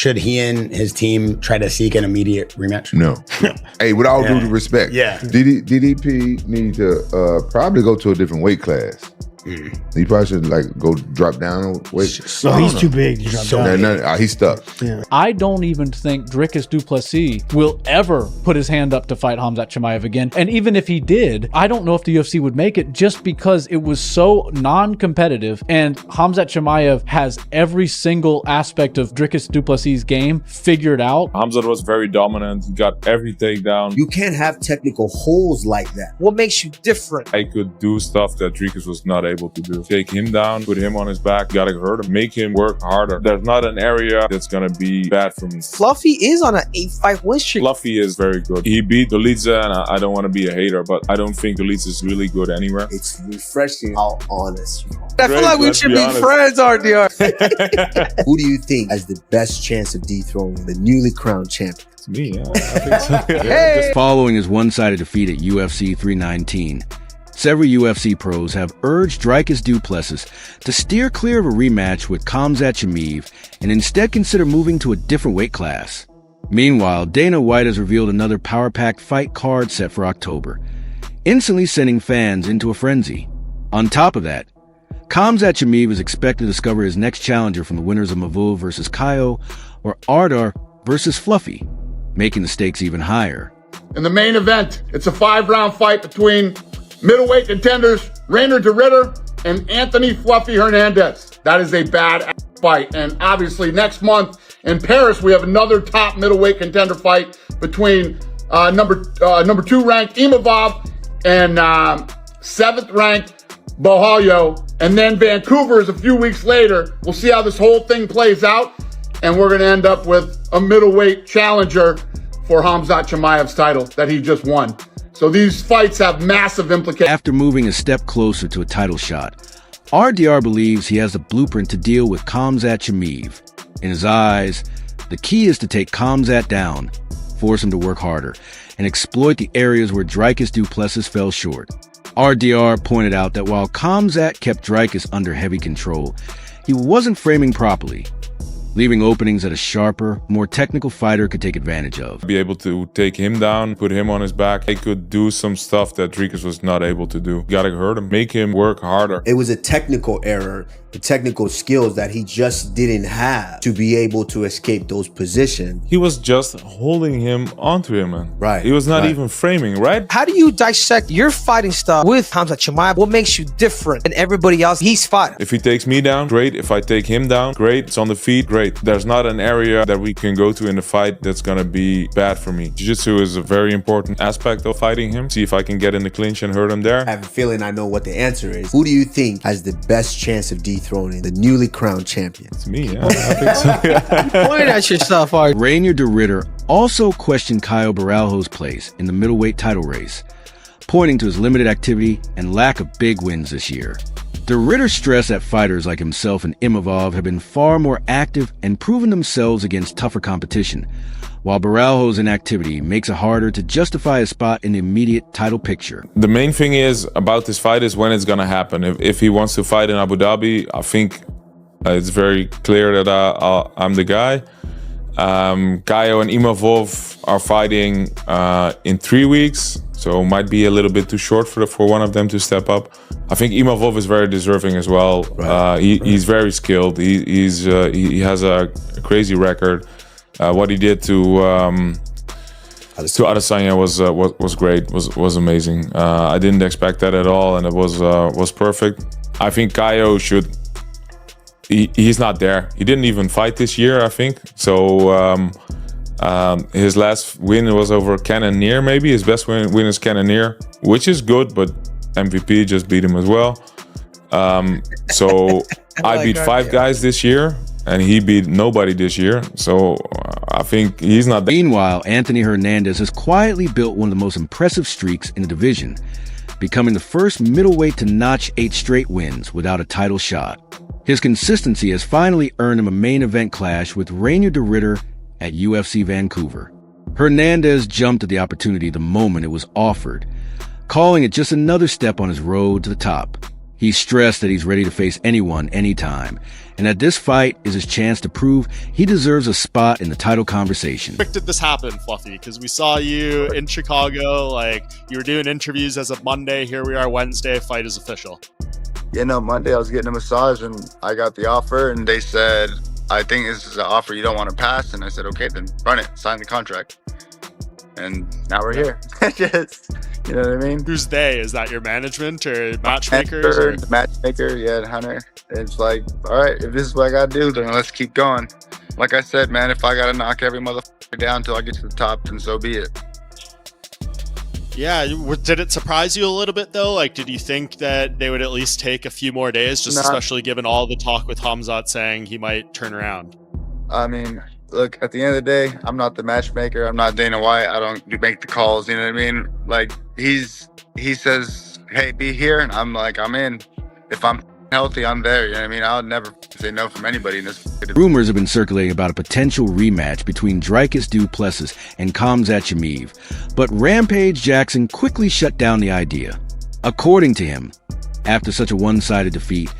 Should he and his team try to seek an immediate rematch? No. Hey, with all due respect, DDP need to probably go to a different weight class. He probably should go drop down a weight. So he's too big to drop down. No, he's stuck. Yeah. I don't even think Dricus Du Plessis will ever put his hand up to fight Khamzat Chimaev again. And even if he did, I don't know if the UFC would make it just because it was so non-competitive, and Khamzat Chimaev has every single aspect of Dricus Du Plessis' game figured out. Khamzat was very dominant. He got everything down. You can't have technical holes like that. What makes you different? I could do stuff that Dricus was not able to do. Take him down, put him on his back, gotta hurt him, make him work harder. There's not an area that's gonna be bad for me. Fluffy is on an 8-fight win streak. Fluffy is very good. He beat Dolidze, and I don't want to be a hater, but I don't think Dolidze is really good anywhere. It's refreshing how honest you are. I feel like we should be friends, RDR. Who do you think has the best chance of dethroning the newly crowned champion? It's me, yeah. I think so. Hey! Following his one-sided defeat at UFC 319, several UFC pros have urged Dricus Du Plessis to steer clear of a rematch with Khamzat Chimaev and instead consider moving to a different weight class. Meanwhile, Dana White has revealed another power-packed fight card set for October, instantly sending fans into a frenzy. On top of that, Khamzat Chimaev is expected to discover his next challenger from the winners of Mavul versus Kaio or Ardar versus Fluffy, making the stakes even higher. In the main event, it's a 5-round fight between middleweight contenders Reinier de Ridder and Anthony Fluffy Hernandez. That is a bad fight. And obviously next month in Paris, we have another top middleweight contender fight between number 2 ranked Imavov and 7th ranked Bohalyo. And then Vancouver is a few weeks later. We'll see how this whole thing plays out. And we're going to end up with a middleweight challenger for Khamzat Chimaev's title that he just won. So these fights have massive implications. After moving a step closer to a title shot, RDR believes he has the blueprint to deal with Khamzat Chimaev. In his eyes, the key is to take Khamzat down, force him to work harder, and exploit the areas where Dricus Du Plessis fell short. RDR pointed out that while Khamzat kept Dricus under heavy control, he wasn't framing properly, leaving openings that a sharper, more technical fighter could take advantage of. Be able to take him down, put him on his back. I could do some stuff that Dricus was not able to do. Gotta hurt him, make him work harder. It was a technical error, the technical skills that he just didn't have to be able to escape those positions. He was just holding him onto him, man. Right. He was not even framing, right? How do you dissect your fighting style with Khamzat Chimaev? What makes you different than everybody else he's fought? If he takes me down, great. If I take him down, great. It's on the feet, great. There's not an area that we can go to in the fight that's gonna be bad for me. Jiu-jitsu is a very important aspect of fighting him. See if I can get in the clinch and hurt him there. I have a feeling I know what the answer is. Who do you think has the best chance of dethroning the newly crowned champion? It's me, yeah. I think so. Yeah. Point at yourself, Art. Reinier de Ridder also questioned Caio Borralho's place in the middleweight title race, pointing to his limited activity and lack of big wins this year. De Ridder stressed that fighters like himself and Imavov have been far more active and proven themselves against tougher competition, while Borralho's inactivity makes it harder to justify a spot in the immediate title picture. The main thing is about this fight is when it's gonna happen. If he wants to fight in Abu Dhabi, I think it's very clear that I'm the guy. Caio and Imavov are fighting in 3 weeks, so it might be a little bit too short for one of them to step up. I think Imavov is very deserving as well. Right. He's very skilled. He has a crazy record. What he did to Adesanya was great. Was amazing. I didn't expect that at all, and it was perfect. I think Caio should. He's not there. He didn't even fight this year, I think. So his last win was over Cannonier, maybe. His best win is Cannonier, which is good, but MVP just beat him as well. So I beat 5 guys this year, and he beat nobody this year. So I think he's not there. Meanwhile, Anthony Hernandez has quietly built one of the most impressive streaks in the division, becoming the first middleweight to notch 8 straight wins without a title shot. His consistency has finally earned him a main event clash with Reinier de Ridder at UFC Vancouver. Hernandez jumped at the opportunity the moment it was offered, calling it just another step on his road to the top. He stressed that he's ready to face anyone, anytime, and that this fight is his chance to prove he deserves a spot in the title conversation. How did this happen, Fluffy? Because we saw you in Chicago, like, you were doing interviews as of Monday. Here we are Wednesday, fight is official. Yeah, no, Monday I was getting a massage and I got the offer and they said, I think this is an offer you don't want to pass. And I said, okay, then run it, sign the contract. And now we're here. Just, you know what I mean? Who's they? Is that your management or matchmakers? Or? Matchmaker, yeah, Hunter. It's like, all right, if this is what I got to do, then let's keep going. Like I said, man, if I got to knock every motherfucker down until I get to the top, then so be it. Yeah, did it surprise you a little bit, though? Like, did you think that they would at least take a few more days, just especially given all the talk with Khamzat saying he might turn around? I mean, look, at the end of the day, I'm not the matchmaker. I'm not Dana White. I don't make the calls, you know what I mean? Like, he says, hey, be here, and I'm like, I'm in. If I'm healthy, I'm there, you know what I mean? I'll never say no from anybody in this. Rumors have been circulating about a potential rematch between Dricus Du Plessis and Khamzat Chimaev, but Rampage Jackson quickly shut down the idea. According to him, after such a one-sided defeat,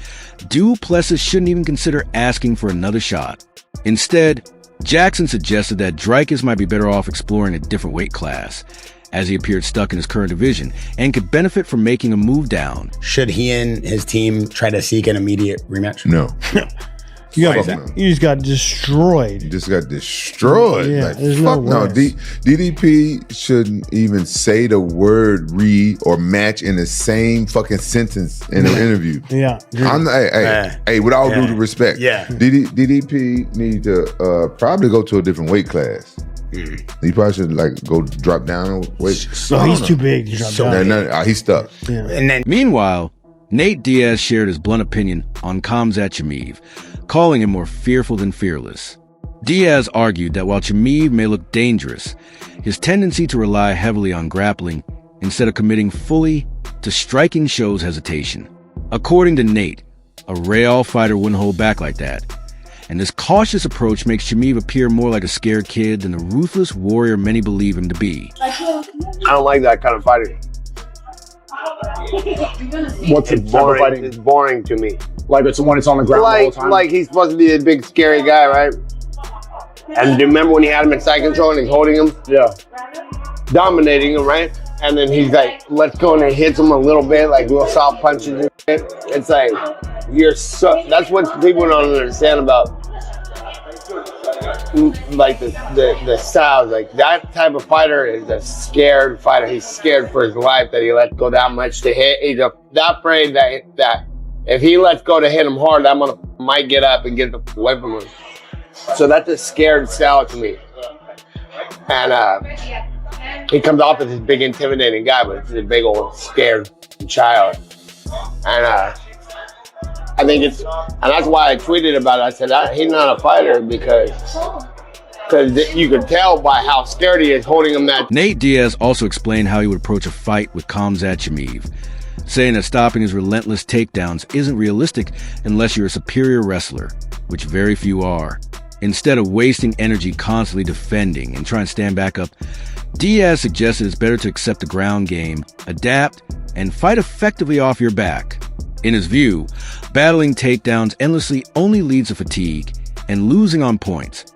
Du Plessis shouldn't even consider asking for another shot. Instead, Jackson suggested that Dricus might be better off exploring a different weight class, as he appeared stuck in his current division and could benefit from making a move down. Should he and his team try to seek an immediate rematch? No. You just got destroyed. You just got destroyed. Yeah, like, there's fuck no no. words. DDP shouldn't even say the word "re" or "match" in the same fucking sentence in an interview. Yeah. Hey, with all due respect, DDP need to probably go to a different weight class. He probably should like go drop down a weight. So he's too big to drop down. He's stuck. Yeah. And then Meanwhile, Nate Diaz shared his blunt opinion on Khamzat Chimaev, calling him more fearful than fearless. Diaz argued that while Chimaev may look dangerous, his tendency to rely heavily on grappling instead of committing fully to striking shows hesitation. According to Nate, a Real fighter wouldn't hold back like that, and this cautious approach makes Chimaev appear more like a scared kid than the ruthless warrior many believe him to be. I don't like that kind of fighting. What's the boring fighting? It's boring to me. Like it's the one that's on the ground the whole time? Like he's supposed to be a big scary guy, right? And do you remember when he had him in side control and he's holding him? Yeah. Dominating him, right? And then he's like, let's go, and hits him a little bit, like little soft punches and shit. It's like, that's what people don't understand about like the styles. Like that type of fighter is a scared fighter. He's scared for his life that he let go that much to hit. He's that afraid that if he lets go to hit him hard, that motherfucker might get up and get the away from him. So that's a scared style to me. And he comes off as this big intimidating guy, but it's a big old scared child. And I think and that's why I tweeted about it. I said, he's not a fighter because you could tell by how scared he is holding him that. Nate Diaz also explained how he would approach a fight with Khamzat Chimaev, saying that stopping his relentless takedowns isn't realistic unless you're a superior wrestler, which very few are. Instead of wasting energy constantly defending and trying to stand back up, Diaz suggested it's better to accept the ground game, adapt, and fight effectively off your back. In his view, battling takedowns endlessly only leads to fatigue and losing on points,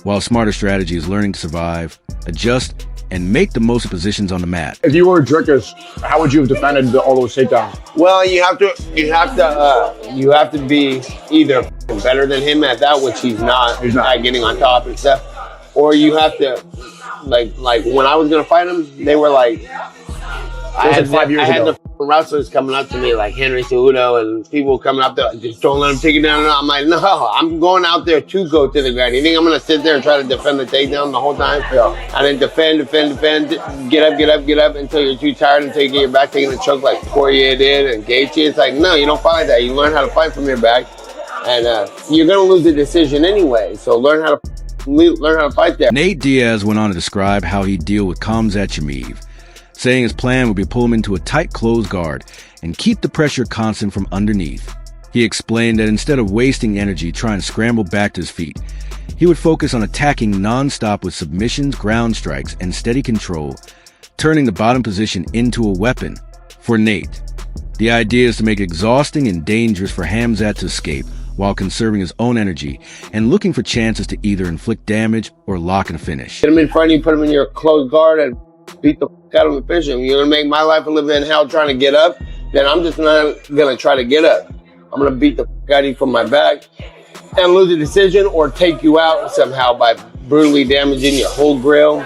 while smarter strategy is learning to survive, adjust, and make the most of positions on the mat. If you were Dricus, how would you have defended all those takedowns? Well, you have to be either better than him at that, which he's not getting on top and stuff, or you have to like when I was gonna fight him, they were like, I had 5 years ago. The wrestlers coming up to me like Henry Cejudo and people coming up there, just don't let him take it down. And I'm like, no, I'm going out there to go to the ground. You think I'm gonna sit there and try to defend the takedown the whole time? Yeah. And then defend, get up until you're too tired, until you get your back taking a choke like Poirier did and Gaethje. It's like, no, you don't fight like that. You learn how to fight from your back, and you're gonna lose the decision anyway. So learn how to fight there. Nate Diaz went on to describe how he'd deal with Khamzat Chimaev, saying his plan would be to pull him into a tight closed guard and keep the pressure constant from underneath. He explained that instead of wasting energy trying to scramble back to his feet, he would focus on attacking non-stop with submissions, ground strikes, and steady control, turning the bottom position into a weapon. For Nate, The idea is to make it exhausting and dangerous for Khamzat to escape while conserving his own energy and looking for chances to either inflict damage or lock and finish. Get him in front of you, put him in your close guard, and beat the f out of him and finish him. You're gonna make my life a living in hell trying to get up, then I'm just not gonna try to get up. I'm gonna beat the f out of you from my back and lose the decision or take you out somehow by brutally damaging your whole grill,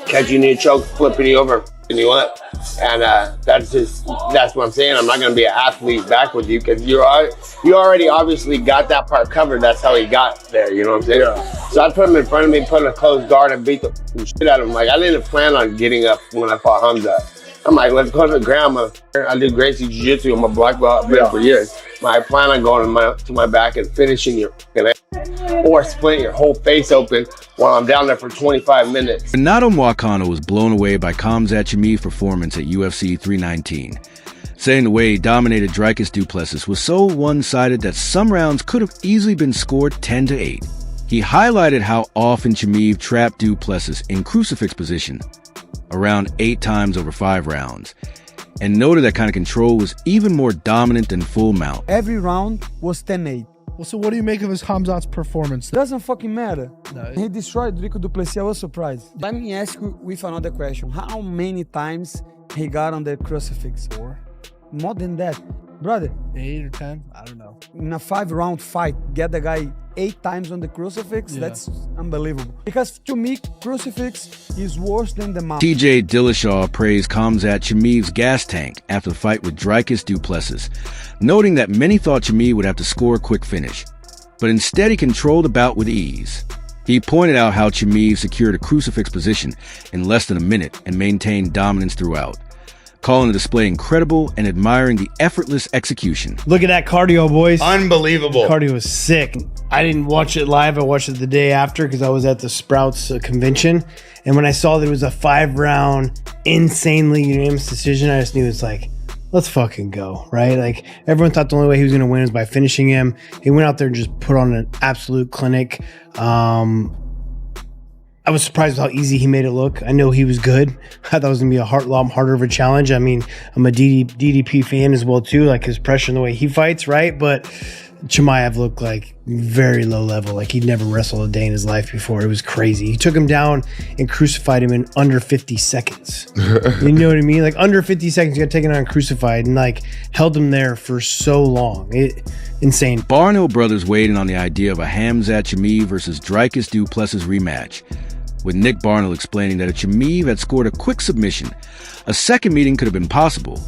catching you in your choke, flipping you over, and you up. And that's what I'm saying. I'm not going to be an athlete back with you because you already obviously got that part covered. That's how he got there. You know what I'm saying? Yeah. So I put him in front of me, put him in a closed guard, and beat the shit out of him. Like, I didn't plan on getting up when I fought Khamzat. I'm like, let's go to the ground. I did Gracie Jiu-Jitsu. I'm a black belt for years. I plan on going to my back and finishing your or splitting your whole face open while I'm down there for 25 minutes. Renato Moicano was blown away by Khamzat Chimaev's performance at UFC 319, saying the way he dominated Dricus Du Plessis was so one-sided that some rounds could have easily been scored 10-8. He highlighted how often Chimaev trapped Du Plessis in crucifix position, around 8 times over 5 rounds, and noted that kind of control was even more dominant than full mount. Every round was 10-8. Well, so what do you make of his Khamzat's performance? Doesn't fucking matter. No. He destroyed Dricus Du Plessis. I was surprised. Let me ask you with another question. How many times he got on the crucifix? 4. More than that. Brother. 8 or 10? I don't know. In a 5-round fight, get the guy 8 times on the crucifix? Yeah. That's unbelievable. Because to me, crucifix is worse than the mount. TJ Dillashaw praised Khamzat Chimaev's gas tank after the fight with Dricus Du Plessis, noting that many thought Chimaev would have to score a quick finish, but instead he controlled the bout with ease. He pointed out how Chimaev secured a crucifix position in less than a minute and maintained dominance throughout, calling the display incredible and admiring the effortless execution. Look at that cardio, boys. Unbelievable. The cardio was sick. I didn't watch it live. I watched it the day after because I was at the Sprouts convention. And when I saw that it was a 5-round, insanely unanimous decision, I just knew it's like, let's fucking go, right? Like, everyone thought the only way he was going to win was by finishing him. He went out there and just put on an absolute clinic. I was surprised with how easy he made it look. I know he was good. I thought it was going to be a lot harder of a challenge. I mean, I'm a DDP fan as well, too, like his pressure and the way he fights, right? But Chimaev looked like very low level, like he'd never wrestled a day in his life before. It was crazy. He took him down and crucified him in under 50 seconds. You know what I mean? Like, under 50 seconds, you got taken out and crucified and, like, held him there for so long. Insane. Barnhill brothers weighed in on the idea of a Khamzat Chimaev versus Dricus Du Plessis rematch, with Nick Barnhill explaining that if Chimaev had scored a quick submission, a second meeting could have been possible.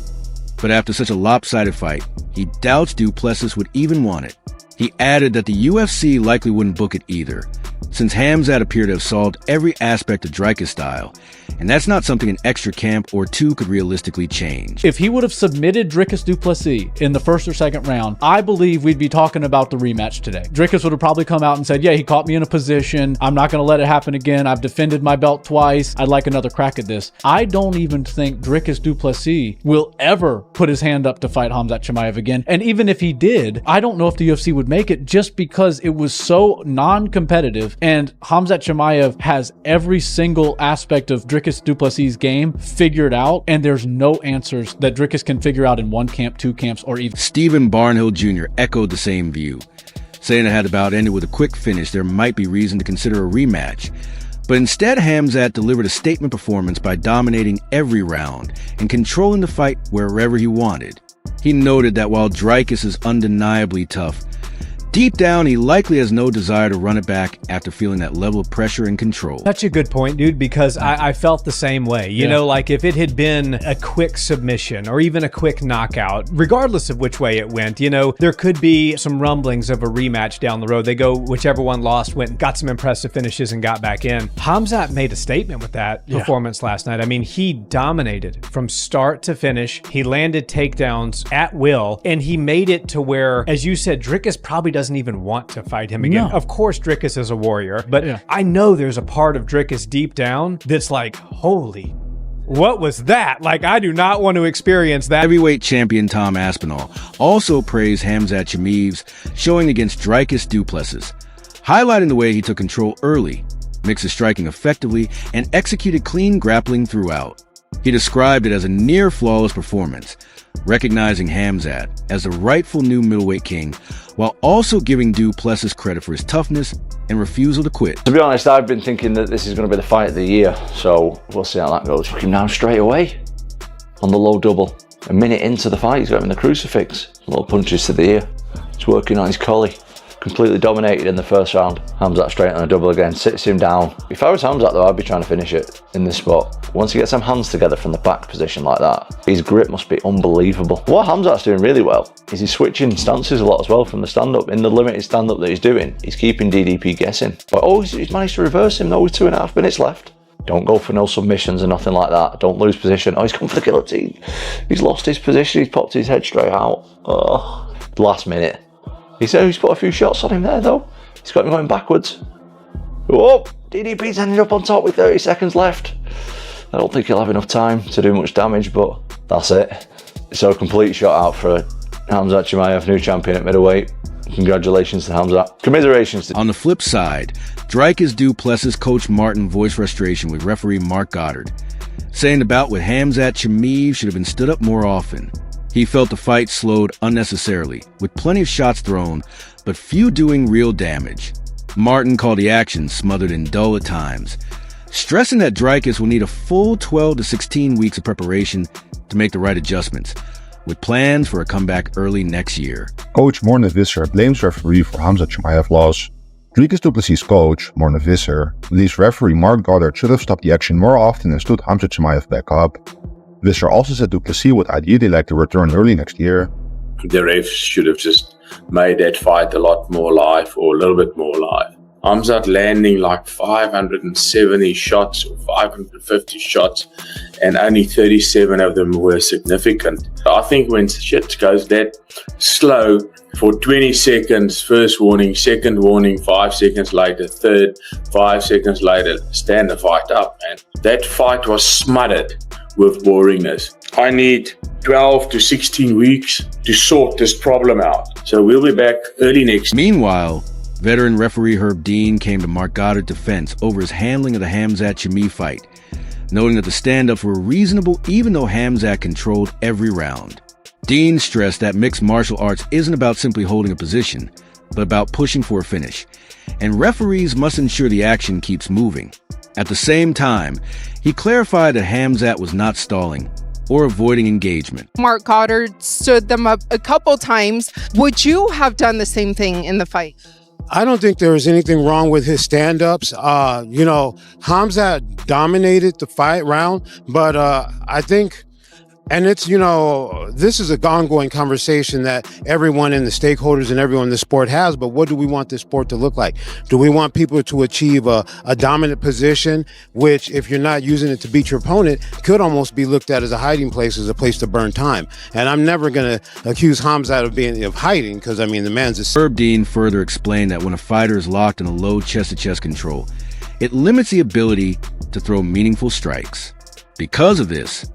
But after such a lopsided fight, he doubts Du Plessis would even want it. He added that the UFC likely wouldn't book it either, since Khamzat appeared to have solved every aspect of Dricus style, and that's not something an extra camp or 2 could realistically change. If he would have submitted Dricus Du Plessis in the first or second round, I believe we'd be talking about the rematch today. Dricus would have probably come out and said, yeah, he caught me in a position. I'm not going to let it happen again. I've defended my belt twice. I'd like another crack at this. I don't even think Dricus Du Plessis will ever put his hand up to fight Khamzat Chimaev again. And even if he did, I don't know if the UFC would make it just because it was so non-competitive, and Khamzat Chimaev has every single aspect of Dricus Du Plessis' game figured out, and there's no answers that Dricus can figure out in 1 camp, 2 camps, or even... Stephen Barnhill Jr. echoed the same view, saying that had the bout ended with a quick finish, there might be reason to consider a rematch. But instead, Khamzat delivered a statement performance by dominating every round and controlling the fight wherever he wanted. He noted that while Dricus is undeniably tough, deep down, he likely has no desire to run it back after feeling that level of pressure and control. Such a good point, dude, because I felt the same way. You know, like if it had been a quick submission or even a quick knockout, regardless of which way it went, you know, there could be some rumblings of a rematch down the road. They go, whichever one lost went and got some impressive finishes and got back in. Khamzat made a statement with that performance last night. I mean, he dominated from start to finish. He landed takedowns at will, and he made it to where, as you said, Dricus probably doesn't even want to fight him again. No. Of course, Dricus is a warrior, but I know there's a part of Dricus deep down that's like, holy, what was that? Like, I do not want to experience that. Heavyweight champion Tom Aspinall also praised Khamzat Chimaev's showing against Dricus Du Plessis, highlighting the way he took control early, mixed his striking effectively, and executed clean grappling throughout. He described it as a near-flawless performance, recognizing Khamzat as the rightful new middleweight king, while also giving Du Plessis credit for his toughness and refusal to quit. To be honest, I've been thinking that this is going to be the fight of the year, so we'll see how that goes. Took him down straight away on the low double. A minute into the fight, he's got him in the crucifix. Little punches to the ear. He's working on his collie. Completely dominated in the first round. Khamzat straight on a double again, sits him down. If I was Khamzat though, I'd be trying to finish it in this spot. Once he gets them hands together from the back position like that, his grip must be unbelievable. What Khamzat's doing really well is he's switching stances a lot as well from the stand-up. In the limited stand-up that he's doing, he's keeping DDP guessing. But he's managed to reverse him though with 2.5 minutes left. Don't go for no submissions or nothing like that. Don't lose position. Oh, he's come for the guillotine. He's lost his position. He's popped his head straight out. Oh, last minute. He's put a few shots on him there though. He's got him going backwards. Oh, DDP's ended up on top with 30 seconds left. I don't think he'll have enough time to do much damage, but that's it. So a complete shutout for Khamzat Chimaev, new champion at middleweight. Congratulations to Khamzat. Commiserations. On the flip side, Dricus Du Plessis coach Martin voiced frustration with referee Mark Goddard, saying the bout with Khamzat Chimaev should have been stood up more often. He felt the fight slowed unnecessarily, with plenty of shots thrown, but few doing real damage. Martin called the action smothered and dull at times, stressing that Dricus will need a full 12 to 16 weeks of preparation to make the right adjustments, with plans for a comeback early next year. Coach Morne Visser blames referee for Khamzat Chimaev loss. Dricus Du Plessis' coach, Morne Visser, believes referee Mark Goddard should have stopped the action more often and stood Khamzat Chimaev back up. Visser also said Du Plessis would ideally like to return early next year. The refs should have just made that fight a lot more live, or a little bit more live. Khamzat landing like 570 shots or 550 shots, and only 37 of them were significant. I think when shit goes that slow for 20 seconds, first warning, second warning, 5 seconds later, third, 5 seconds later, stand the fight up, man. That fight was smothered with boringness. I need 12 to 16 weeks to sort this problem out. So we'll be back early next. Meanwhile, veteran referee Herb Dean came to Mark Goddard's defense over his handling of the Khamzat Chimaev fight, noting that the stand-ups were reasonable even though Khamzat controlled every round. Dean stressed that mixed martial arts isn't about simply holding a position, but about pushing for a finish, and referees must ensure the action keeps moving. At the same time, he clarified that Khamzat was not stalling or avoiding engagement. Mark Goddard stood them up a couple times. Would you have done the same thing in the fight? I don't think there was anything wrong with his stand-ups. Khamzat dominated the fight round, but I think, and it's, this is an ongoing conversation that everyone in the stakeholders and everyone in the sport has, but what do we want this sport to look like? Do we want people to achieve a dominant position, which if you're not using it to beat your opponent, could almost be looked at as a hiding place, as a place to burn time? And I'm never going to accuse Khamzat of hiding, because, the man's a... Herb Dean further explained that when a fighter is locked in a low chest-to-chest control, it limits the ability to throw meaningful strikes. Because of this,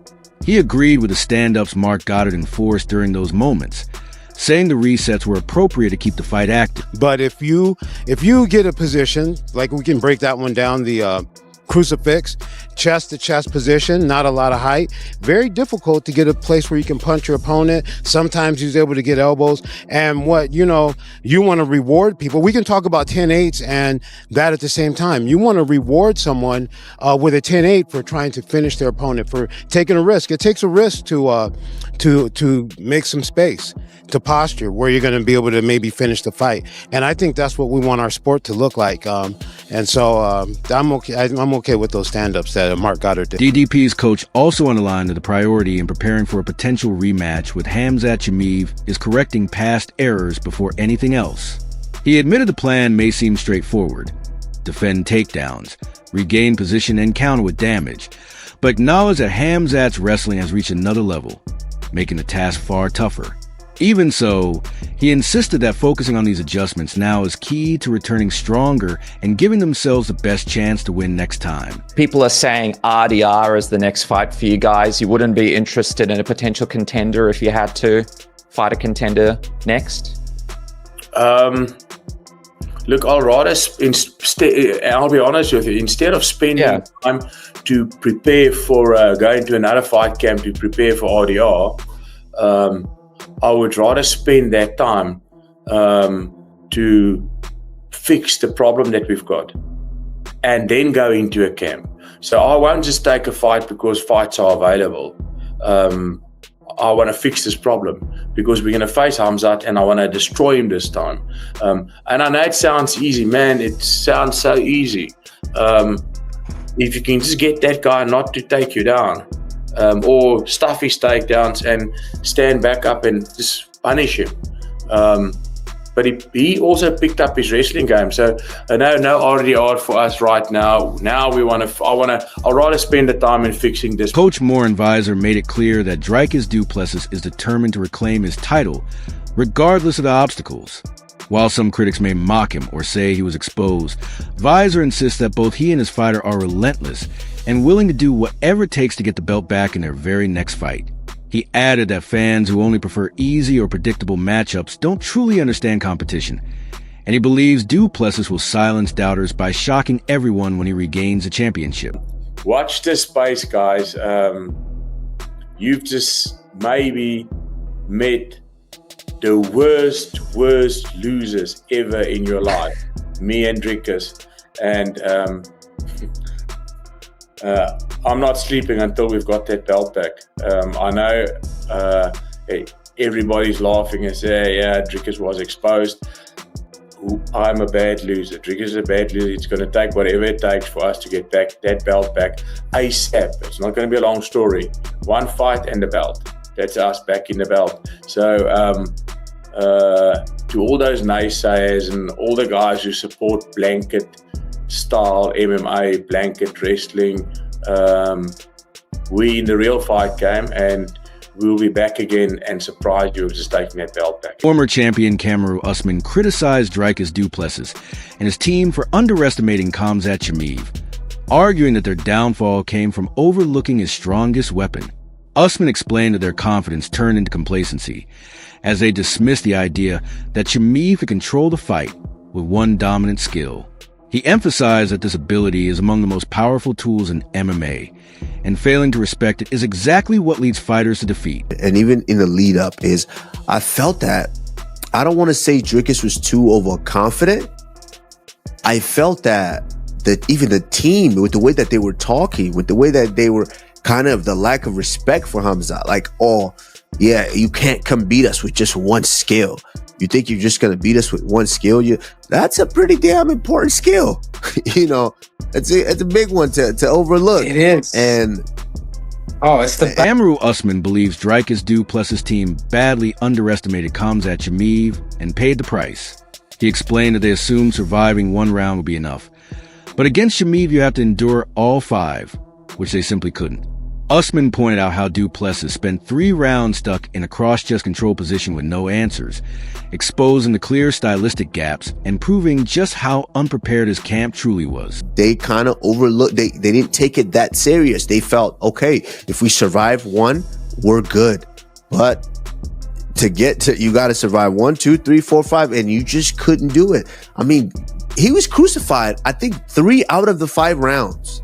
he agreed with the stand-ups Mark Goddard enforced during those moments, saying the resets were appropriate to keep the fight active. But if you get a position, like we can break that one down, the crucifix, chest-to-chest position, not a lot of height, very difficult to get a place where you can punch your opponent. Sometimes he's able to get elbows. And what, you want to reward people. We can talk about 10-8s and that at the same time. You want to reward someone with a 10-8 for trying to finish their opponent, for taking a risk. It takes a risk to make some space, to posture where you're going to be able to maybe finish the fight. And I think that's what we want our sport to look like. And so I'm okay with those stand-ups that Mark Goddard did. DDP's coach also underlined that the priority in preparing for a potential rematch with Khamzat Chimaev is correcting past errors before anything else. He admitted the plan may seem straightforward: defend takedowns, regain position, and counter with damage, but acknowledged that Khamzat's wrestling has reached another level, making the task far tougher. Even so, he insisted that focusing on these adjustments now is key to returning stronger and giving themselves the best chance to win next time. People are saying RDR is the next fight for you guys. You wouldn't be interested in a potential contender if you had to fight a contender next? Look, I'll rather, I'll be honest with you, instead of spending time to prepare for going to another fight camp to prepare for RDR, I would rather spend that time to fix the problem that we've got and then go into a camp. So I won't just take a fight because fights are available. I want to fix this problem because we're going to face Khamzat and I want to destroy him this time. And I know it sounds easy, man. It sounds so easy. If you can just get that guy not to take you down, or stuff his takedowns and stand back up and just punish him. But he also picked up his wrestling game. So no RDR for us right now. Now I'll rather spend the time in fixing this. Coach Moore and Visor made it clear that Dricus Du Plessis is determined to reclaim his title, regardless of the obstacles. While some critics may mock him or say he was exposed, Visor insists that both he and his fighter are relentless and willing to do whatever it takes to get the belt back in their very next fight. He added that fans who only prefer easy or predictable matchups don't truly understand competition, and he believes Du Plessis will silence doubters by shocking everyone when he regains the championship. Watch this space, guys. You've just maybe met the worst losers ever in your life. Me and Dricus. And I'm not sleeping until we've got that belt back. I know everybody's laughing and say, yeah, Dricus was exposed. I'm a bad loser. Dricus is a bad loser. It's going to take whatever it takes for us to get that belt back ASAP. It's not going to be a long story. One fight and the belt. That's us back in the belt. So to all those naysayers and all the guys who support blanket style MMA, blanket wrestling, we in the real fight game, and we'll be back again and surprise you with just taking that belt back. Former champion Khamzat Usman criticized Dricus Du Plessis and his team for underestimating Khamzat Chimaev, arguing that their downfall came from overlooking his strongest weapon. Usman explained that their confidence turned into complacency as they dismissed the idea that Chimaev could control the fight with one dominant skill. He emphasized that this ability is among the most powerful tools in MMA, and failing to respect it is exactly what leads fighters to defeat. And even in the lead up I felt that, I don't want to say Dricus was too overconfident. I felt that even the team, with the way that they were talking, with the way that they were kind of the lack of respect for Khamzat, like, oh yeah, you can't come beat us with just one skill. You think you're just going to beat us with one skill? That's a pretty damn important skill. You know, it's a big one to overlook. It is. And Khamzat Usman believes Dricus Du Plessis' team badly underestimated Khamzat Chimaev and paid the price. He explained that they assumed surviving one round would be enough. But against Chimaev, you have to endure all 5, which they simply couldn't. Usman pointed out how Du Plessis spent 3 rounds stuck in a cross-chest control position with no answers, exposing the clear stylistic gaps and proving just how unprepared his camp truly was. They kind of overlooked, they didn't take it that serious. They felt, okay, if we survive one, we're good. But you got to survive 1, 2, 3, 4, 5, and you just couldn't do it. I mean, he was crucified, I think 3 out of the 5 rounds.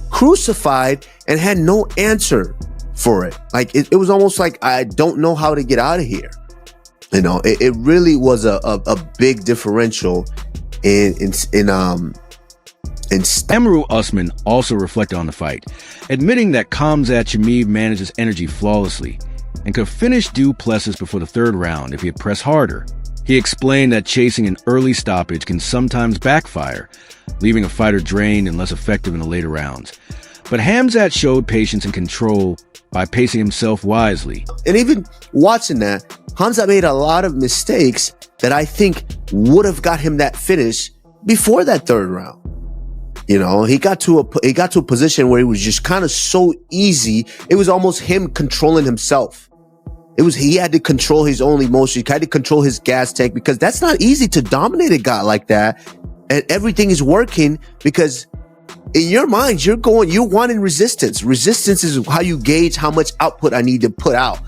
Crucified and had no answer for it. Like it was almost like, I don't know how to get out of here. You know, it really was a big differential in Khamzat Usman also reflected on the fight, admitting that Khamzat Chimaev manages energy flawlessly and could have finished Du Plessis before the 3rd round if he had pressed harder. He explained that chasing an early stoppage can sometimes backfire, leaving a fighter drained and less effective in the later rounds. But Khamzat showed patience and control by pacing himself wisely. And even watching that, Khamzat made a lot of mistakes that I think would have got him that finish before that 3rd round. You know, he got to a position where it was just kind of so easy. It was almost him controlling himself. He had to control his own emotions. He had to control his gas tank, because that's not easy to dominate a guy like that. And everything is working because in your mind, you're wanting resistance. Resistance is how you gauge how much output I need to put out,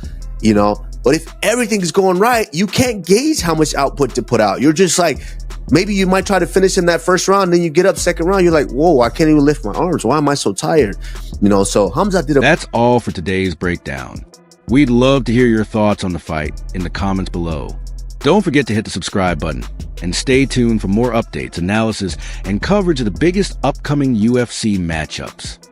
you know? But if everything is going right, you can't gauge how much output to put out. You're just like, Maybe you might try to finish in that first round, then you get up second round, you're like, whoa, I can't even lift my arms. Why am I so tired? So Khamzat did That's all for today's breakdown. We'd love to hear your thoughts on the fight in the comments below. Don't forget to hit the subscribe button and stay tuned for more updates, analysis, and coverage of the biggest upcoming UFC matchups.